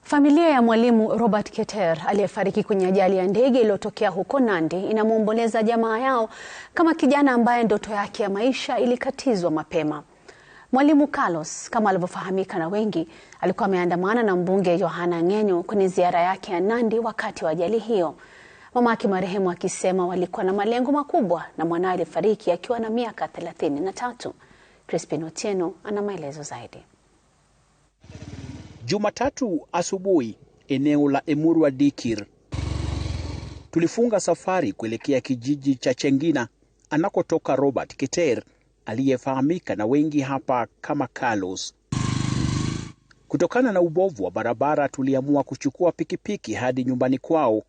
Familia ya mwalimu Robert Keter aliyefariki kwenye ajali ya ndege iliyotokea huko Nandi inamwomboleza jamaa yao kama kijana ambaye ndoto yake ya maisha ilikatizwa mapema. Mwalimu Carlos, kama alivyofahamika na wengi, alikuwa ameandamana na mbunge Johana Ng'eno kwenye ziara yake ya Nandi wakati wa ajali hiyo. Mamake marehemu akisema walikuwa na malengo makubwa na mwanae alifariki akiwa na miaka 33. Crispin Otieno ana maelezo zaidi. Jumatatu asubuhi, eneo la Emurua Dikir, tulifunga safari kuelekea kijiji cha Chengina anakotoka Robert Keter aliyefahamika na wengi hapa kama Carlos. Kutokana na ubovu wa barabara, tuliamua kuchukua pikipiki hadi nyumbani kwao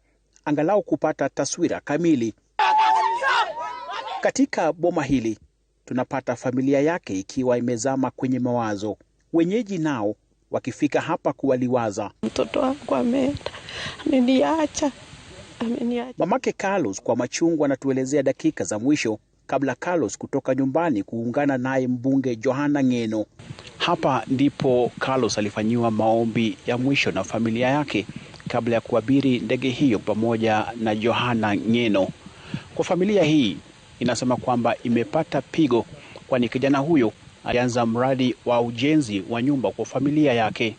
angalau kupata taswira kamili. Katika boma hili tunapata familia yake ikiwa imezama kwenye mawazo, wenyeji nao wakifika hapa kuwaliwaza. Mtoto wangu ameniacha. Mamake Carlos kwa machungu anatuelezea dakika za mwisho kabla Carlos kutoka nyumbani kuungana naye mbunge Johana Ng'eno. Hapa ndipo Carlos alifanyiwa maombi ya mwisho na familia yake kabla ya kuabiri ndege hiyo pamoja na Johana Ng'eno. Kwa familia hii inasema kwamba imepata pigo, kwani kijana huyo alianza mradi wa ujenzi wa nyumba kwa familia yake,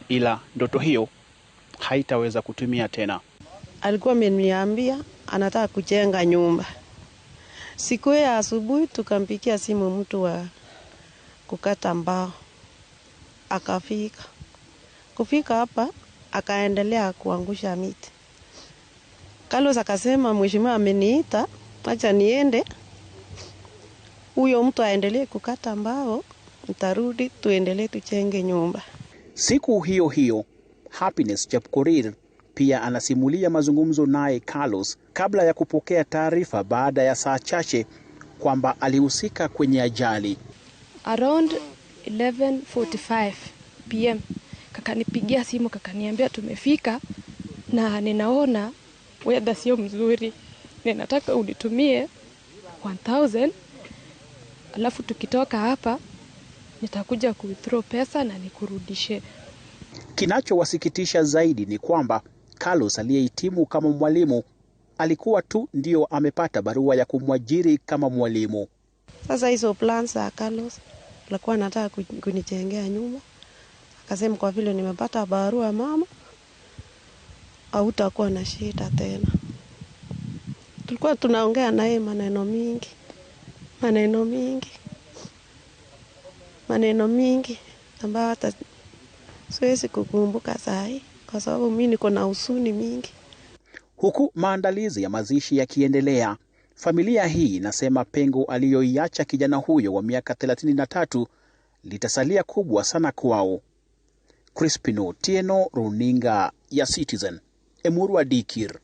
ila ndoto hiyo haitaweza kutumia tena. Alikuwa ameniambia anataka kujenga nyumba. Siku ya asubuhi tukampigia simu mtu wa kukata mbao. Akafika. Kufika hapa akaendelea kuangusha miti. Carlos akasema mheshimiwa ameniita, acha niende. Huyo mtu aendelee kukata mbao, nitarudi tuendelee tujenge nyumba. Siku hiyo hiyo, Happiness Chepkorir pia anasimulia mazungumzo naye Carlos kabla ya kupokea taarifa baada ya saa chache kwamba alihusika kwenye ajali. Around 11:45 PM kakanipigia simu kakaniambia tumefika na ninaona weather sio mzuri. Ninataka unitumie 1000, alafu tukitoka hapa nitakuja kuwithdraw pesa na nikurudishe. Kinachowasikitisha zaidi ni kwamba Carlos aliyehitimu kama mwalimu alikuwa tu ndio amepata barua ya kumwajiri kama mwalimu. Sasa hizo plans za Carlos alikuwa anataka kunijengea nyumba. Akasema kwa vile nimepata barua mama, hautakuwa na shida tena. Tulikuwa tunaongea naye maneno mingi ambayo hata siwezi kukumbuka sahi kwa sababu mimi niko na huzuni mingi. Huku maandalizi ya mazishi yakiendelea, familia hii inasema pengo aliyoiacha kijana huyo wa miaka 33 litasalia kubwa sana kwao. Crispin Otieno, runinga ya Citizen, Emurua Dikir.